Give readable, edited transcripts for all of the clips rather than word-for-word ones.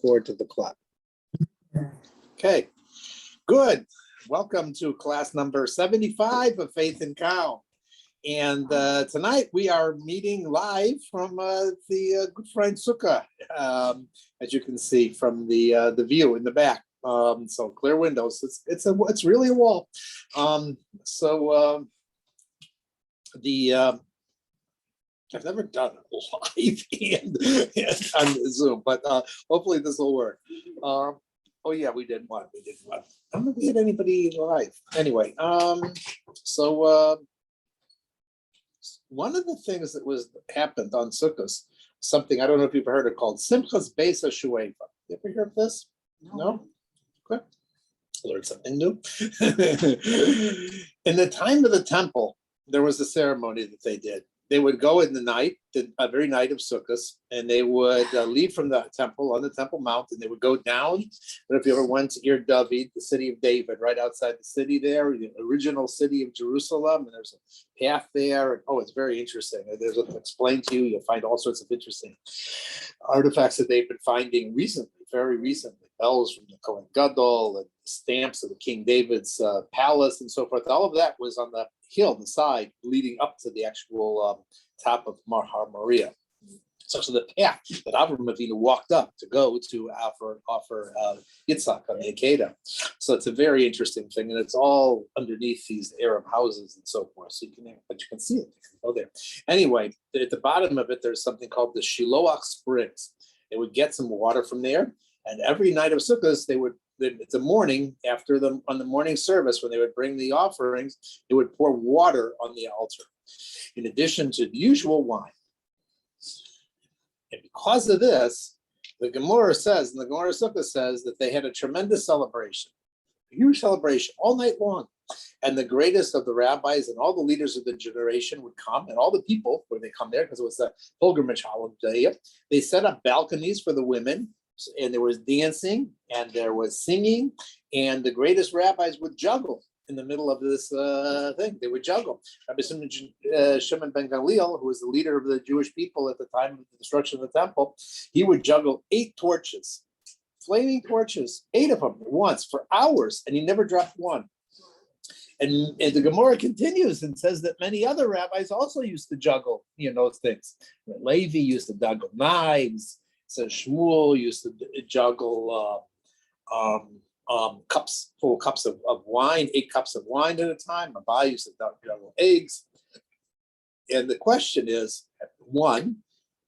forward to the club. Okay, good. Welcome to class number 75 of Faith and Cow. And tonight we are meeting live from the Good Friend Sukkah, as you can see from the view in the back. So clear windows. It's really a wall. I've never done live and on Zoom, but hopefully this will work. Oh yeah, we did one. I don't know if we had anybody live. Anyway, one of the things that happened on Sukkot, something I don't know if you've heard of, called Simchas Beis HaShueva. You ever heard of this? No? Okay. Learned something new. In the time of the temple, there was a ceremony that they did. They would go in the night, the very night of Sukkot, and they would leave from the temple on the Temple Mount, and they would go down. I don't know if you ever went to Ir David, the city of David, right outside the city there, the original city of Jerusalem, and there's a path there. And, it's very interesting. There's what explain to you. You'll find all sorts of interesting artifacts that they've been finding recently, very recently. Bells from the Kohen Gadol and stamps of the King David's palace and so forth. All of that was on the hill, the side leading up to the actual top of Har Moriah. So the path that Avraham Avinu walked up to go to offer Yitzhak on the Akedah. So it's a very interesting thing, and it's all underneath these Arab houses and so forth. So you can see it. You can go there. Anyway, at the bottom of it, there's something called the Shiloach Springs. They would get some water from there, and every night of Sukkot, it's a morning on the morning service when they would bring the offerings, they would pour water on the altar, in addition to the usual wine. And because of this, the Gemara says, and the Gemara Sukkah says, that they had a tremendous celebration, a huge celebration all night long. And the greatest of the rabbis and all the leaders of the generation would come, and all the people, when they come there, because it was a pilgrimage holiday, they set up balconies for the women, and there was dancing, and there was singing, and the greatest rabbis would juggle in the middle of this thing. They would juggle. Rabbi Shimon ben Gamliel, who was the leader of the Jewish people at the time of the destruction of the temple, he would juggle 8 torches, flaming torches, 8 of them at once for hours, and he never dropped one. And the Gemara continues and says that many other rabbis also used to juggle, those things. Levi used to juggle knives. So Shmuel used to juggle full cups of wine, 8 cups of wine at a time. Abai used to juggle eggs. And the question is,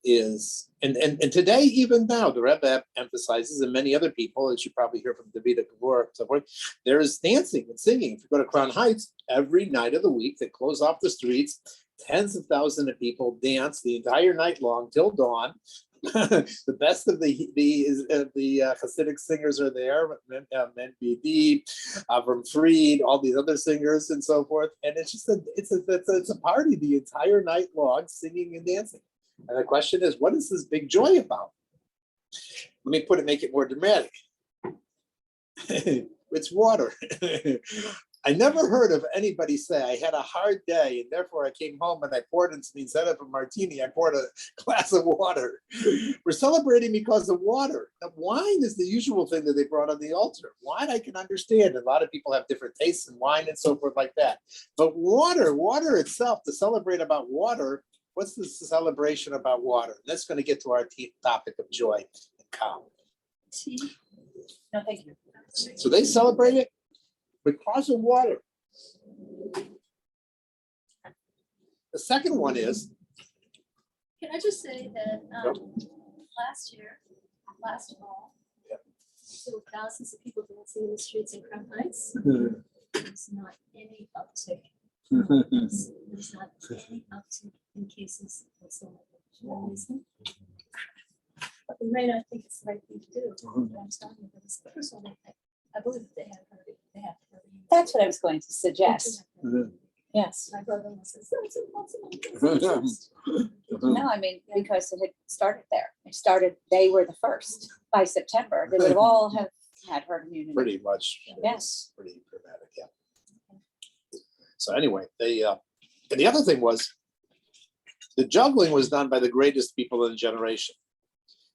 and today, even now, the Rebbe emphasizes, and many other people, as you probably hear from David Gabor and so forth, there is dancing and singing. If you go to Crown Heights, every night of the week, they close off the streets. Tens of thousands of people dance the entire night long till dawn. The best of the Hasidic singers are there, Men BD, Avram Fried, all these other singers and so forth, and it's just it's a party the entire night long, singing and dancing. And the question is, what is this big joy about? Let me make it more dramatic. It's water. I never heard of anybody say, I had a hard day, and therefore I came home and I poured, instead of a martini, I poured a glass of water. We're celebrating because of water. Now, wine is the usual thing that they brought on the altar. Wine I can understand. A lot of people have different tastes in wine and so forth like that. But water itself, to celebrate about water, what's the celebration about water? That's going to get to our topic of joy and calm. No, thank you. So they celebrate it because of water. The second one is. Can I just say that last fall, there were thousands of people dancing in the streets in Crown Heights. There's not any uptick. There's not any uptick in cases whatsoever. But the rain, I think it's the right thing to do. I'm talking about this. First of all, I believe they have heard it. They have heard it. That's what I was going to suggest. Yes. My brother-in-law says, no, it's impossible. No, I mean, because it had started there. They were the first. By September, they would have all had herd immunity. Pretty much. Yes. Pretty dramatic, yeah. So anyway, and the other thing was, the juggling was done by the greatest people in the generation.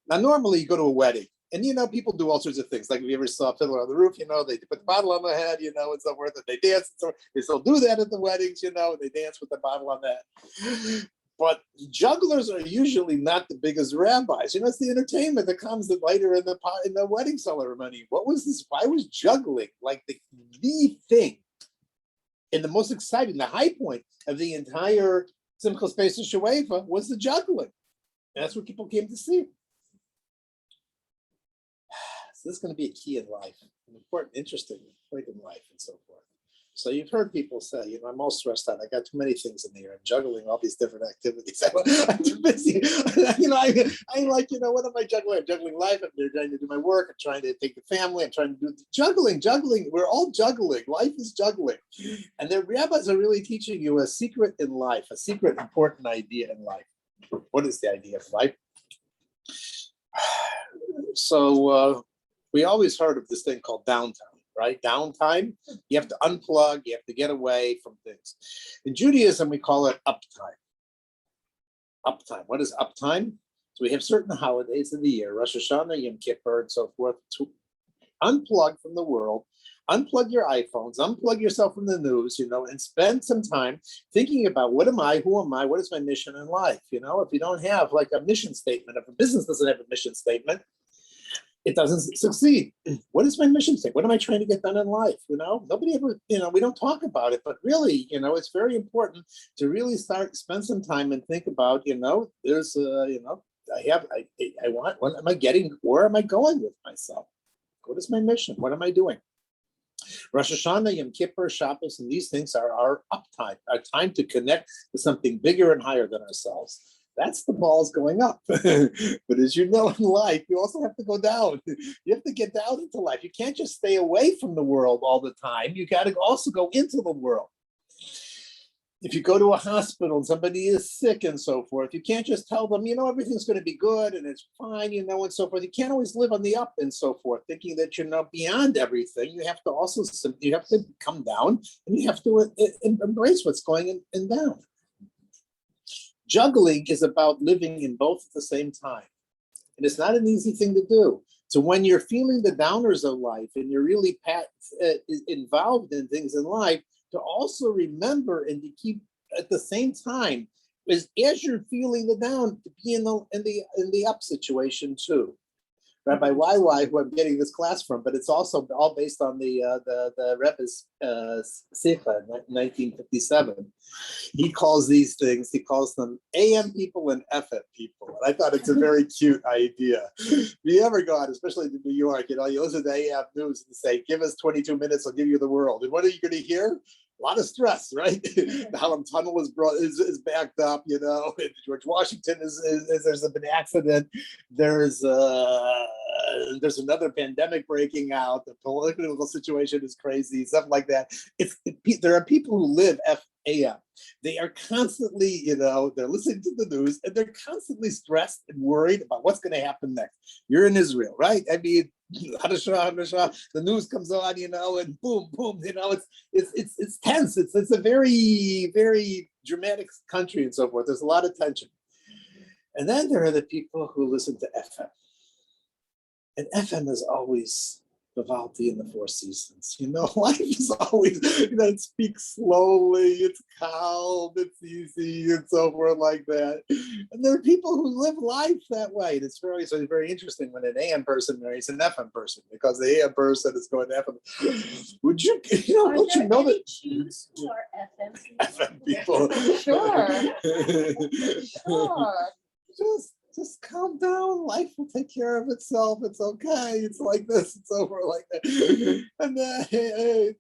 Now, normally you go to a wedding And, people do all sorts of things. Like if you ever saw Fiddler on the Roof, they put the bottle on their head, and so forth, and they dance. And so they still do that at the weddings, and they dance with the bottle on that. But jugglers are usually not the biggest rabbis. It's the entertainment that comes later in the wedding ceremony. What was this? Why was juggling like the thing and the most exciting, the high point of the entire Simchas Pesach Shuvah was the juggling. And that's what people came to see. So this is going to be a key in life, an important, interesting point in life, and so forth. So you've heard people say, I'm all stressed out. I got too many things in the air. I'm juggling all these different activities. I'm too busy. I'm like, what am I juggling? I'm juggling life. I'm trying to do my work. I'm trying to take the family. I'm trying to do juggling. We're all juggling. Life is juggling. And the rabbis are really teaching you a secret in life, a secret important idea in life. What is the idea of life? So we always heard of this thing called downtime. Right? Downtime, you have to unplug, you have to get away from things. In Judaism, we call it uptime. Uptime. What is uptime? So we have certain holidays of the year, Rosh Hashanah, Yom Kippur, and so forth, to unplug from the world, unplug your iPhones, unplug yourself from the news, and spend some time thinking about what am I, who am I, what is my mission in life? If you don't have like a mission statement, if a business doesn't have a mission statement, it doesn't succeed. What is my mission statement? What am I trying to get done in life? Nobody ever, we don't talk about it, but really, it's very important to really spend some time and think about, there's, I want, what am I getting? Where am I going with myself? What is my mission? What am I doing? Rosh Hashanah, Yom Kippur, Shabbos, and these things are our uptime, our time to connect to something bigger and higher than ourselves. That's the balls going up. But as you know in life, you also have to go down. You have to get down into life. You can't just stay away from the world all the time. You got to also go into the world. If you go to a hospital and somebody is sick and so forth, you can't just tell them, everything's going to be good and it's fine, and so forth. You can't always live on the up and so forth, thinking that you're not beyond everything. You have to also, you have to come down and you have to embrace what's going in down. Juggling is about living in both at the same time. And it's not an easy thing to do. So when you're feeling the downers of life and you're really involved in things in life, to also remember and to keep at the same time, as you're feeling the down, to be in the up situation too. Rabbi YY, who I'm getting this class from, but it's also all based on the Rebbe's Sukkah in 1957. He calls them AM people and FM people. And I thought it's a very cute idea. If you ever go out, especially to New York, you listen to AM News and say, give us 22 minutes, I'll give you the world. And what are you going to hear? A lot of stress, right? The Harlem Tunnel is backed up, and George Washington there's been an accident. There's another pandemic breaking out. The political situation is crazy, stuff like that. There are people who live FAM. They are constantly, they're listening to the news and they're constantly stressed and worried about what's going to happen next. You're in Israel, right? I mean, the news comes on, and boom, boom, it's tense. It's a very, very dramatic country and so forth. There's a lot of tension. And then there are the people who listen to FM. And FM is always Vivaldi in the Four Seasons. Life is always, it speaks slowly, it's calm, it's easy, and so forth like that. And there are people who live life that way. And it's very interesting when an AM person marries an FM person, because the AM person is going to FM. Would you, don't you know that Jews who are FM people? Sure. Just calm down. Life will take care of itself. It's okay. It's like this. It's over like that. And then the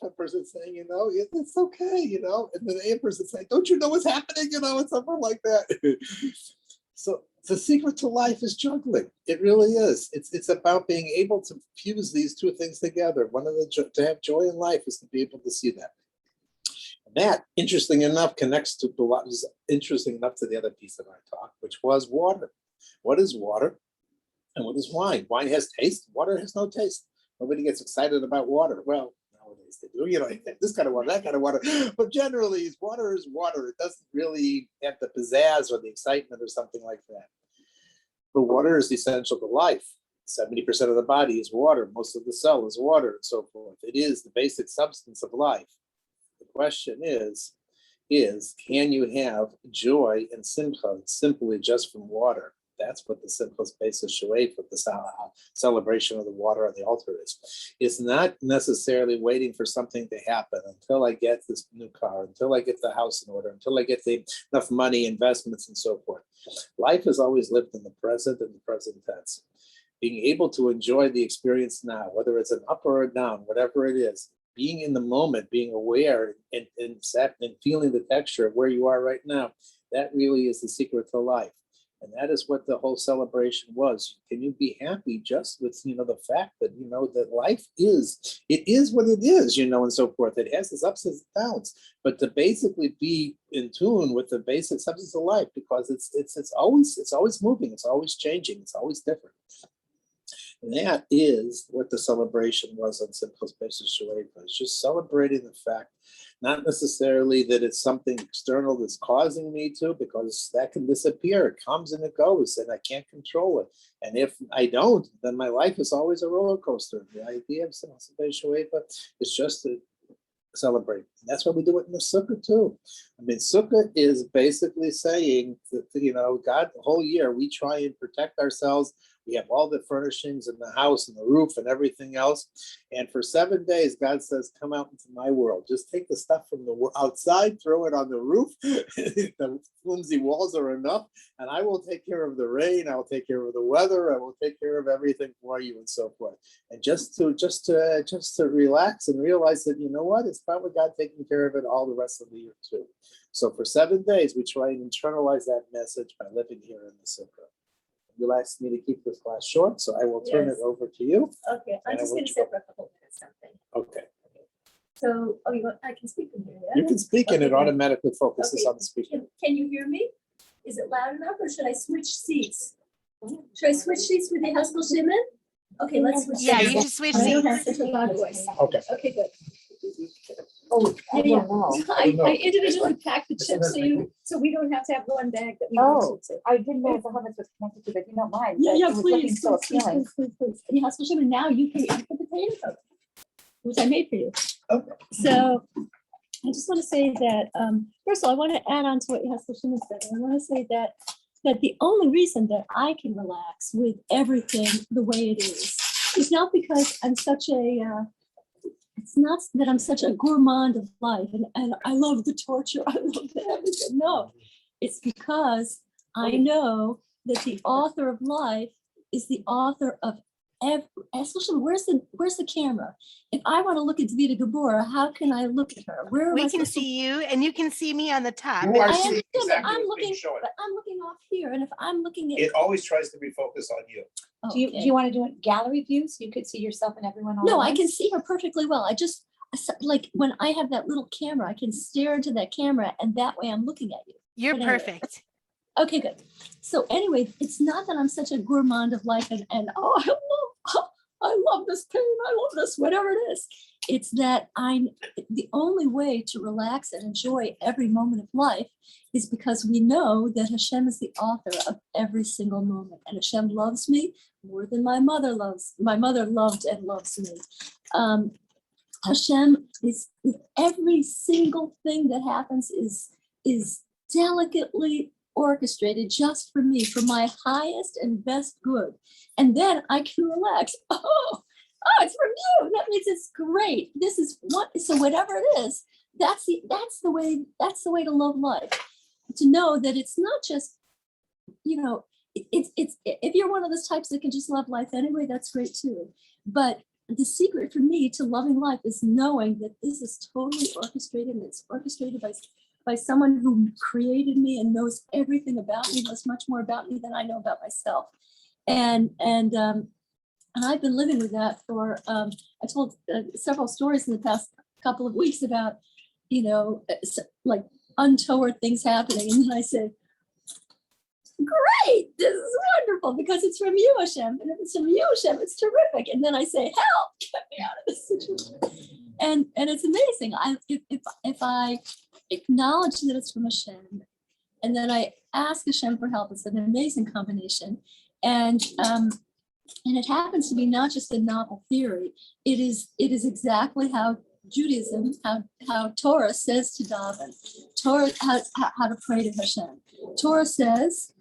FM person saying, it's okay, And then the AM person saying, don't you know what's happening? And something like that. So the secret to life is juggling. It really is. It's about being able to fuse these two things together. To have joy in life is to be able to see that. That, interesting enough, connects to what was interesting enough to the other piece of our talk, which was water. What is water and what is wine? Wine has taste, water has no taste. Nobody gets excited about water. Well, nowadays they do, this kind of water, that kind of water. But generally, water is water. It doesn't really have the pizzazz or the excitement or something like that. But water is essential to life. 70% of the body is water. Most of the cell is water and so forth. It is the basic substance of life. The question is can you have joy and simcha simply just from water? That's what the simplest basis shuait with the celebration of the water on the altar is. It's not necessarily waiting for something to happen until I get this new car, until I get the house in order, until I get enough money, investments, and so forth. Life is always lived in the present and the present tense. Being able to enjoy the experience now, whether it's an up or a down, whatever it is, being in the moment, being aware and feeling the texture of where you are right now, that really is the secret to life. And that is what the whole celebration was. Can you be happy just with, the fact that, that life it is what it is, and so forth. It has its ups and downs, but to basically be in tune with the basic substance of life, because it's always moving, it's always changing, it's always different. And that is what the celebration was on Simcha's Basis Shuait. It's just celebrating the fact, not necessarily that it's something external that's causing me to, because that can disappear. It comes and it goes, and I can't control it. And if I don't, then my life is always a roller coaster. The idea of Simcha's Basis Shuait is just to celebrate. And that's why we do it in the Sukkah too. I mean, Sukkah is basically saying that, God, the whole year we try and protect ourselves. We have all the furnishings in the house and the roof and everything else. And for 7 days, God says, come out into my world. Just take the stuff from the outside, throw it on the roof. The flimsy walls are enough. And I will take care of the rain. I will take care of the weather. I will take care of everything for you and so forth. And just to relax and realize that, it's probably God taking care of it all the rest of the year too. So for 7 days, we try and internalize that message by living here in the Sukkah. You'll ask me to keep this class short, so I will turn it over to you. Okay, I'm just going to sit for a couple minutes, something. Okay. So, I can speak in here, yeah? You can speak and it Okay. automatically focuses Okay. on the speaker. Can you hear me? Is it loud enough, or should I switch seats? Should I switch seats with the Haskell Shimon? Okay, let's switch. Yeah, seats. you just switch I don't have seats. such a loud voice. Okay. Okay, good. Oh, Yeah, I I individually packed the chips so we don't have to have one bag that we Oh, use it. I didn't know if the hummus was connected to, but you don't mind. Yeah, but yeah, it was looking please, so please, appealing. please. And Haskell Shimon, now you can eat the potato cook, which I made for you. Okay. So I just want to say that, first of all, I want to add on to what Haskell Shimon said. I want to say that the only reason that I can relax with everything the way it is not because I'm such a, it's not that I'm such a gourmand of life and I love the torture, I love the everything. No, it's because I know that the author of life is the author of every, especially where's the camera? If I want to look at Davida Gabor, how can I look at her? Where am I We can supposed to- see you and you can see me on the top. You are I seeing understand, but exactly I'm what's being looking, shown. but I'm looking off here, and if I'm looking at. It always tries to be focused on you. Do you want to do it gallery view so you could see yourself and everyone on? No, I can see her perfectly well. Like when I have that little camera, I can stare into that camera and that way I'm looking at you. You're But anyway. perfect. Okay, good. So anyway, it's not that I'm such a gourmand of life and I love this pain, I love this, whatever it is. It's that the only way to relax and enjoy every moment of life is because we know that Hashem is the author of every single moment. And Hashem loves me more than my mother loved and loves me. Hashem is every single thing that happens is delicately orchestrated just for me, for my highest and best good. And then I can relax. Oh, it's from you. That means it's great. This is so whatever it is, that's the way to love life. To know that it's not just, it's if you're one of those types that can just love life anyway, that's great too. But the secret for me to loving life is knowing that this is totally orchestrated, and it's orchestrated by someone who created me and knows everything about me, knows much more about me than I know about myself. And I've been living with that for, I told several stories in the past couple of weeks about, like untoward things happening. And then I said, great, this is wonderful because it's from you, Hashem. And if it's from you, Hashem, it's terrific. And then I say, help, get me out of this situation. And it's amazing. If I acknowledge that it's from Hashem, and then I ask Hashem for help, it's an amazing combination. And And it happens to be not just a novel theory. It is exactly how Judaism, how Torah says to daven. Torah how to pray to Hashem. Torah says,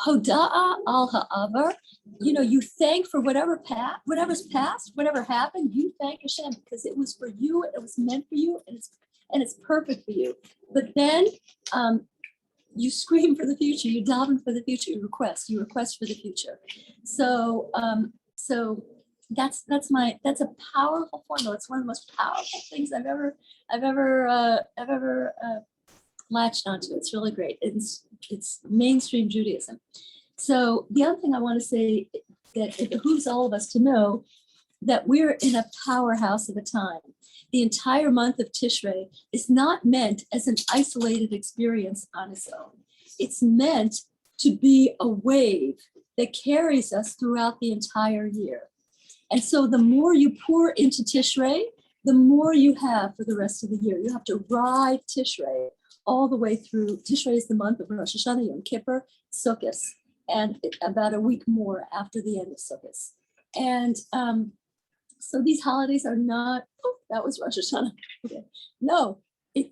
Hoda'a al ha'avar, you thank for whatever's past, whatever happened, you thank Hashem because it was for you, it was meant for you, and it's perfect for you. But then you scream for the future, you daven for the future, you request for the future. So that's a powerful formula. It's one of the most powerful things I've ever latched onto. It's really great. It's mainstream Judaism. So the other thing I want to say that it behooves all of us to know that we're in a powerhouse of a time. The entire month of Tishrei is not meant as an isolated experience on its own. It's meant to be a wave that carries us throughout the entire year. And so the more you pour into Tishrei, the more you have for the rest of the year. You have to ride Tishrei all the way through. Tishrei is the month of Rosh Hashanah, Yom Kippur, Sukkot, and about a week more after the end of Sukkot. And so these holidays are not, oh, that was Rosh Hashanah. Okay. No, we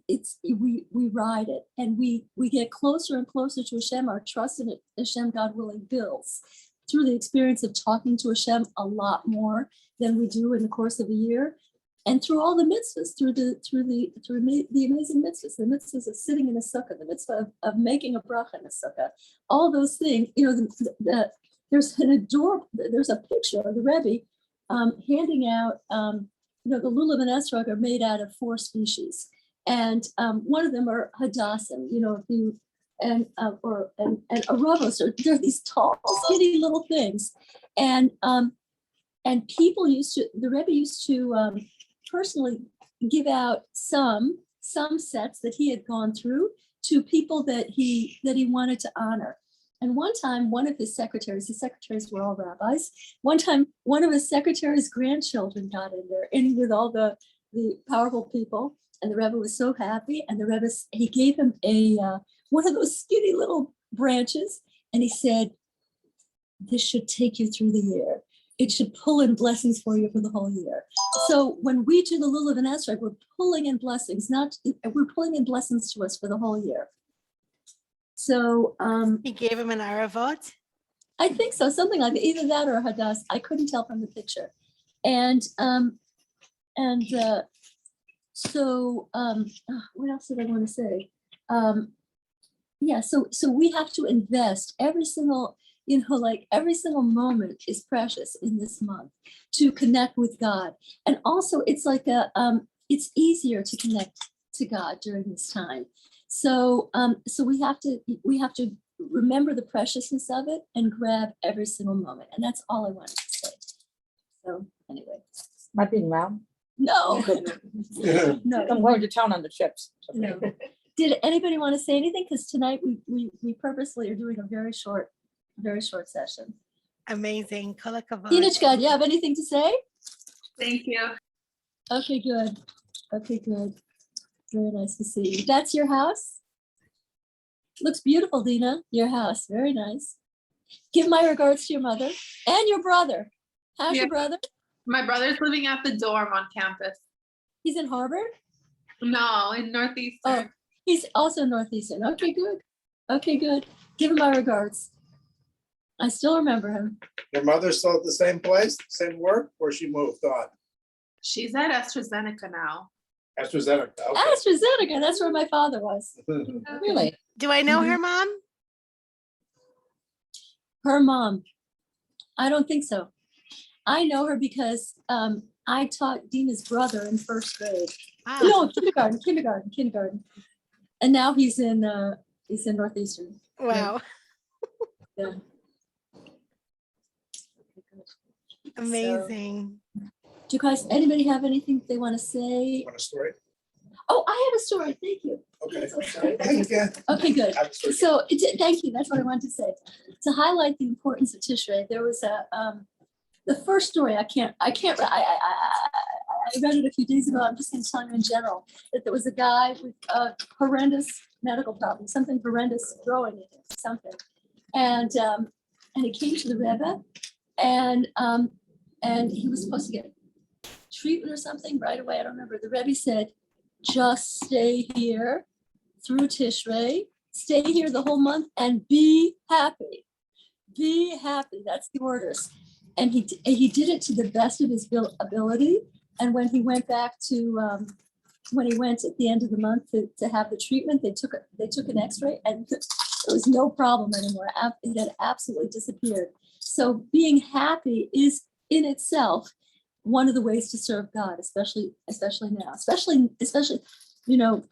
ride it, and we get closer and closer to Hashem. Our trust in Hashem, God willing, builds through the experience of talking to Hashem a lot more than we do in the course of a year. And through all the mitzvahs, through the amazing mitzvahs, the mitzvahs of sitting in a sukkah, the mitzvah of making a bracha in a sukkah, all those things, there's a picture of the Rebbe handing out, the lulav and esrog are made out of 4 species. And one of them are hadassim, and aravos, they're these tall, skinny little things. And people the Rebbe used to personally give out some sets that he had gone through to people that he wanted to honor. And one time, one of his secretaries were all rabbis. One time, one of his secretary's grandchildren got in there, in with all the powerful people. And the Rebbe was so happy. And the Rebbe, he gave him one of those skinny little branches. And he said, this should take you through the year. It should pull in blessings for you for the whole year. So when we do the lulav and esrog, we're pulling in blessings, we're pulling in blessings to us for the whole year. So He gave him an aravot. I think so, something like that, either that or a hadass. I couldn't tell from the picture. And what else did I want to say? So we have to invest every single, every single moment is precious in this month to connect with God. And also it's like it's easier to connect to God during this time. So we have to remember the preciousness of it and grab every single moment. And that's all I wanted to say. So anyway. Am I being loud? No. No. I'm going to town on the chips. No. Did anybody want to say anything? Because tonight we purposely are doing a very short session. Amazing. Kol hakavod. Dinichka, do you have anything to say? Thank you. Okay, good. Very nice to see you. That's your house? Looks beautiful, Dina. Your house. Very nice. Give my regards to your mother and your brother. How's your brother? My brother's living at the dorm on campus. He's in Harvard? No, in Northeastern. Oh, he's also Northeastern. Okay, good. Give him my regards. I still remember him. Your mother's still at the same place, same work, or she moved on? She's at AstraZeneca now. AstraZeneca. Okay. AstraZeneca, that's where my father was. Really? Do I know her mom? Her mom. I don't think so. I know her because I taught Dina's brother in first grade. Wow. No, kindergarten. And now he's in Northeastern. Wow. Yeah. Amazing. Do you guys, anybody have anything they want to say? Want a story? Oh, I have a story. Thank you. Okay. Okay. Okay, good. Have a story. So thank you. That's what I wanted to say. To highlight the importance of Tishrei, there was the first story. I read it a few days ago. I'm just going to tell you in general that there was a guy with horrendous medical problem, something horrendous growing in him, something. And he came to the Rebbe, and he was supposed to get treatment or something right away. I don't remember. The Rebbe said, just stay here through Tishrei, stay here the whole month and be happy. Be happy. That's the orders. And he did it to the best of his ability. And when he went back to, when he went at the end of the month to have the treatment, they took an x-ray and there was no problem anymore. It had absolutely disappeared. So being happy is in itself one of the ways to serve God, especially now, especially, you know,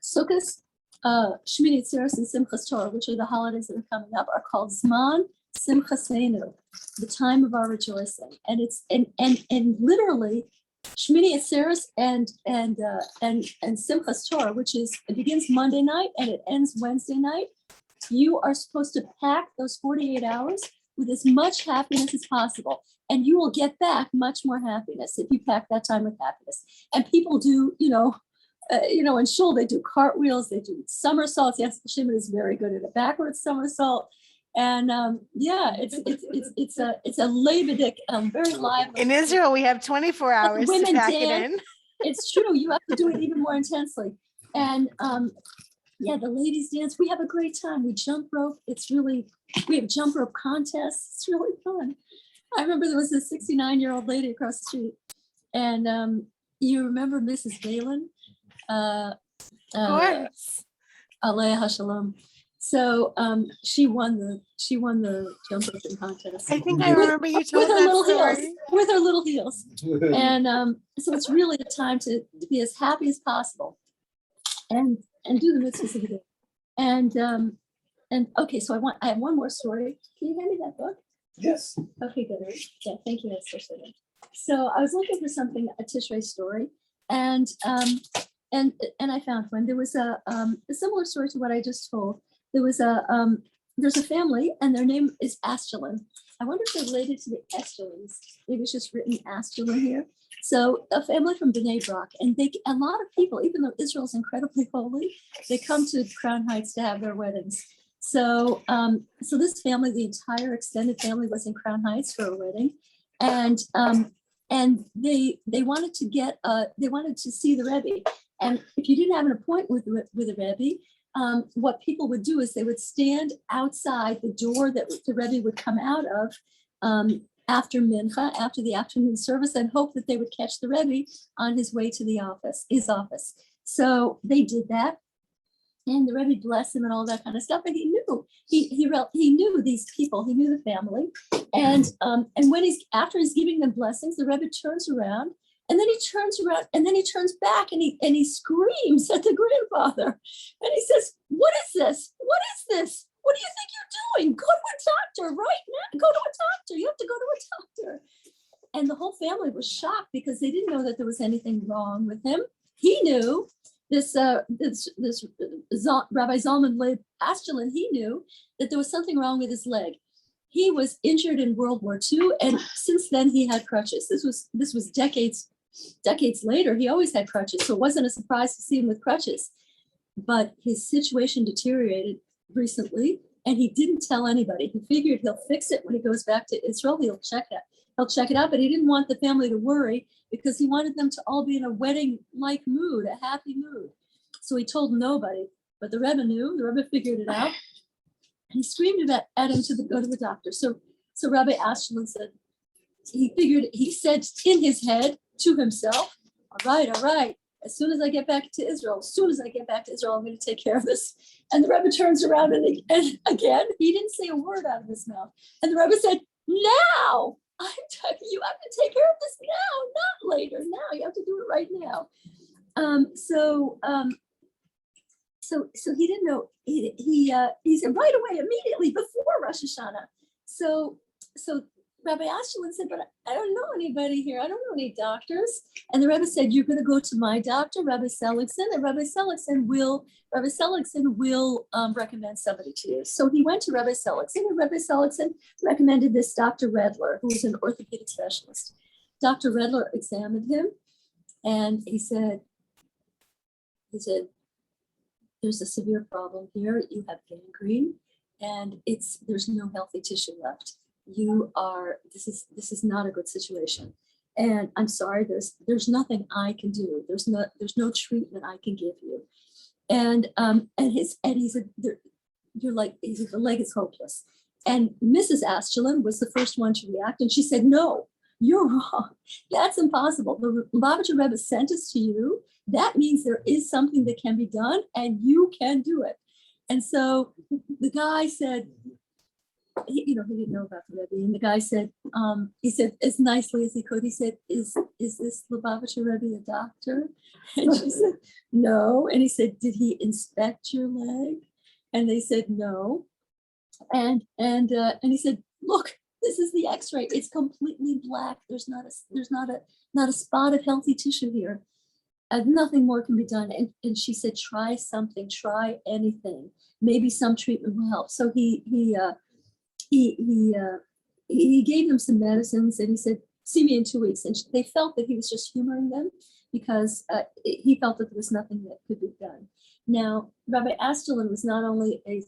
Sukkot, Shmini Atzeres and Simchas Torah, which are the holidays that are coming up, are called Zman Simchasenu, the time of our rejoicing. And it's and literally Shmini Atzeres and Simchas Torah, which is, it begins Monday night and it ends Wednesday night. You are supposed to pack those 48 hours with as much happiness as possible. And you will get back much more happiness if you pack that time with happiness. And people do, in shul, they do cartwheels, they do somersaults. Yes, Shimon is very good at a backwards somersault. And it's a Levitic, very lively. In Israel, we have 24 hours to women pack it dance. in. It's true. You have to do it even more intensely. And the ladies dance. We have a great time. We jump rope. We have jump rope contests. It's really fun. I remember there was a 69-year-old lady across the street, and you remember Mrs. Balin? Of course. Aleh Hashalom. So she won the jump roping contest. I think I remember you with told her that little story. heels. With her little heels. And so it's really a time to be as happy as possible, and do the mitzvahs of the day. And okay, so I have one more story. Can you hand me that book? Yes. Okay, good. Yeah, thank you. That's so sweet. So I was looking for something, a Tishrei story, and I found one. There was a similar story to what I just told. There's a family, and their name is Askelon. I wonder if they're related to the Eskelons. Maybe it's just written Askelon here. So a family from Bnei Brak, and a lot of people, even though Israel's incredibly holy, they come to Crown Heights to have their weddings. So this family, the entire extended family, was in Crown Heights for a wedding, and they wanted to see the Rebbe. And if you didn't have an appointment with a Rebbe, what people would do is they would stand outside the door that the Rebbe would come out of after Mincha, after the afternoon service, and hope that they would catch the Rebbe on his way to his office. So they did that. And the Rebbe blessed him and all that kind of stuff. And he knew he knew these people. He knew the family. And when after he's giving them blessings, the Rebbe turns around, and then he turns around, and then he turns back, and he screams at the grandfather, and he says, "What is this? What is this? What do you think you're doing? Go to a doctor right now. Go to a doctor. You have to go to a doctor." And the whole family was shocked because they didn't know that there was anything wrong with him. He knew. This Rabbi Zalman Leib Askelon, he knew that there was something wrong with his leg. He was injured in World War II, and since then he had crutches. This was decades later. He always had crutches, so it wasn't a surprise to see him with crutches. But his situation deteriorated recently, and he didn't tell anybody. He figured he'll fix it when he goes back to Israel. He'll check it out, but he didn't want the family to worry because he wanted them to all be in a wedding-like mood, a happy mood. So he told nobody, but the Rebbe knew. The Rebbe figured it out. And he screamed at him to go to the doctor. So Rabbi Askelon said, he said in his head to himself, all right. As soon as I get back to Israel, I'm going to take care of this. And the Rebbe turns around and again, he didn't say a word out of his mouth. And the Rebbe said, "Now, you have to take care of this now, not later. Now, you have to do it right now." So he didn't know. He said right away, immediately before Rosh Hashanah. So Rabbi Askelon said, "But I don't know anybody here. I don't know any doctors." And the Rebbe said, "You're going to go to my doctor, Rabbi Seligson, and Rabbi Seligson will recommend somebody to you." So he went to Rabbi Seligson, and Rabbi Seligson recommended this Dr. Redler, who was an orthopedic specialist. Dr. Redler examined him, and he said, there's a severe problem here. You have gangrene, and there's no healthy tissue left. This is not a good situation. And I'm sorry, there's nothing I can do. There's no treatment I can give you. And he said, the leg is hopeless. And Mrs. Astellin was the first one to react, and she said, no, you're wrong. That's impossible. The Lubavitcher Rebbe sent us to you. That means there is something that can be done, and you can do it. And so the guy said, he didn't know about the Rebbe, and the guy said, he said as nicely as he could, he said, is this Lubavitcher Rebbe a doctor? And she said, no. And he said, did he inspect your leg? And they said, no. And he said, look, this is the X-ray. It's completely black. There's not a spot of healthy tissue here. Nothing more can be done. And she said, try something, try anything. Maybe some treatment will help. So he gave them some medicines, and he said, see me in 2 weeks. And they felt that he was just humoring them because he felt that there was nothing that could be done. Now, Rabbi Astellin was not only a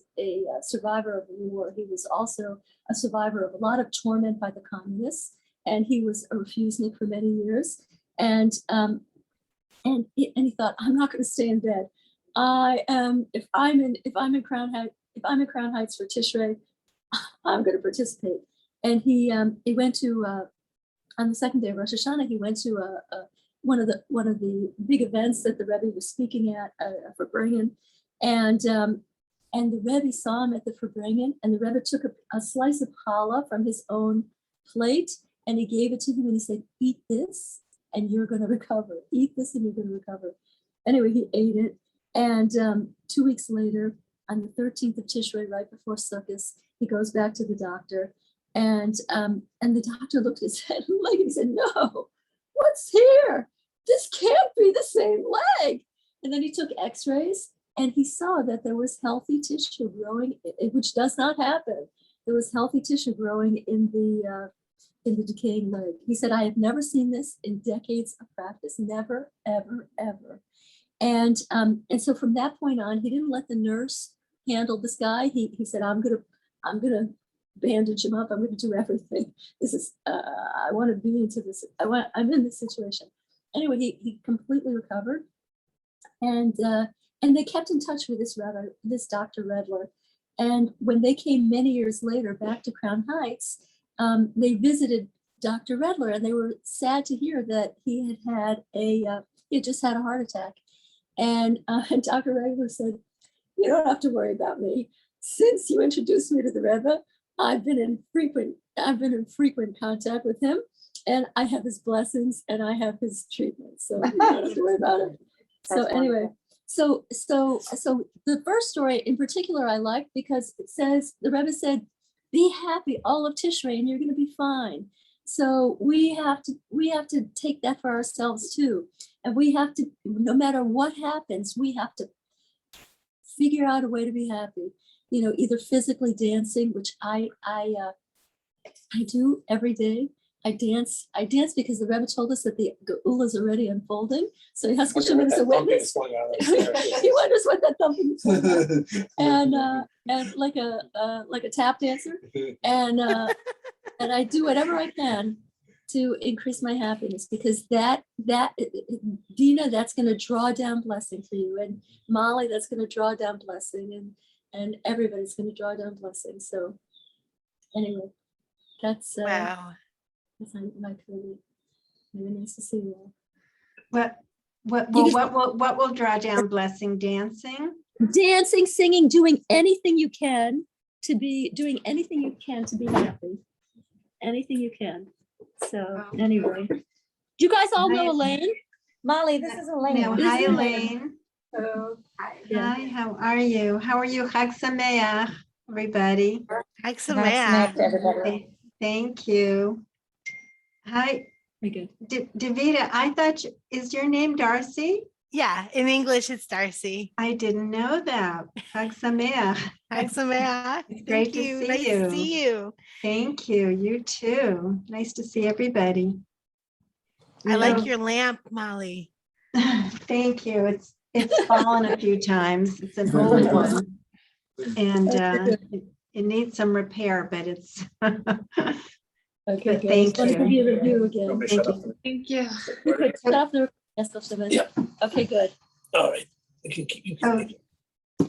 survivor of the war, he was also a survivor of a lot of torment by the communists, and he was a refusenik for many years. And he thought, I'm not going to stay in bed. If I'm in Crown Heights for Tishrei, I'm going to participate. And he went to on the second day of Rosh Hashanah, he went to one of the big events that the Rebbe was speaking at for Farbrengen, and the Rebbe saw him at the Farbrengen, and the Rebbe took a slice of challah from his own plate, and he gave it to him, and he said, eat this and you're going to recover. Eat this and you're going to recover. Anyway, he ate it, and 2 weeks later, on the 13th of Tishrei, right before Sukkot, he goes back to the doctor, and the doctor looked at his head and leg, and he said, no, what's here? This can't be the same leg. And then he took x-rays, and he saw that there was healthy tissue growing, which does not happen. There was healthy tissue growing in the decaying leg. He said, I have never seen this in decades of practice, never, ever, ever. And so from that point on, he didn't let the nurse handle this guy. He said, I'm gonna bandage him up. I'm gonna do everything. This is I want to be into this. I'm in this situation. Anyway, he completely recovered, and they kept in touch with this Dr. Redler. And when they came many years later back to Crown Heights, they visited Dr. Redler, and they were sad to hear that he had just had a heart attack. And Dr. Redler said, you don't have to worry about me. Since you introduced me to the Rebbe, I've been in frequent contact with him, and I have his blessings and I have his treatment. So you don't have to worry about it. So anyway, so the first story in particular I like because it says, the Rebbe said, be happy all of Tishrei and you're going to be fine. So we have to take that for ourselves too. And we have to, no matter what happens, we have to figure out a way to be happy. Either physically dancing, which I do every day. I dance because the Rebbe told us that the Geula is already unfolding. So he has to show me as a witness. He wonders what that thumping is. And like a tap dancer. And I do whatever I can to increase my happiness, because that Dina, that's going to draw down blessing for you, and Molly, that's going to draw down blessing, and everybody's going to draw down blessing. So anyway, that's Wow. that's my career. Really nice to see you all. What will draw down blessing? Dancing, singing, doing anything you can to be happy. Anything you can. So anyway, do you guys all know Elaine? Molly, this is Elaine. No, hi, Elaine. Yeah. Hi, how are you? Chag Sameach, everybody. Thanks so That's much. next, everybody. Thank you. Hi, Very good. Davida, I thought, is your name Darcy? Yeah, in English, it's Darcy. I didn't know that. Chag Sameach. Thanks so much. It's great to see Nice you. to see you. Thank you. You too. Nice to see everybody. I like your lamp, Molly. Thank you. It's fallen a few times. It's an old one. And it needs some repair, but it's, Okay, But good. thank Let me give you. you a review again. Shut up. Thank you. You could shut off the rest of it. Yeah. Okay, good. All right. You can Oh.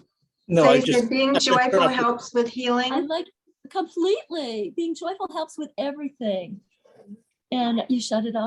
No, so I you just. said being turn joyful off the- helps with I healing. like completely being joyful helps with everything. And you shut it off.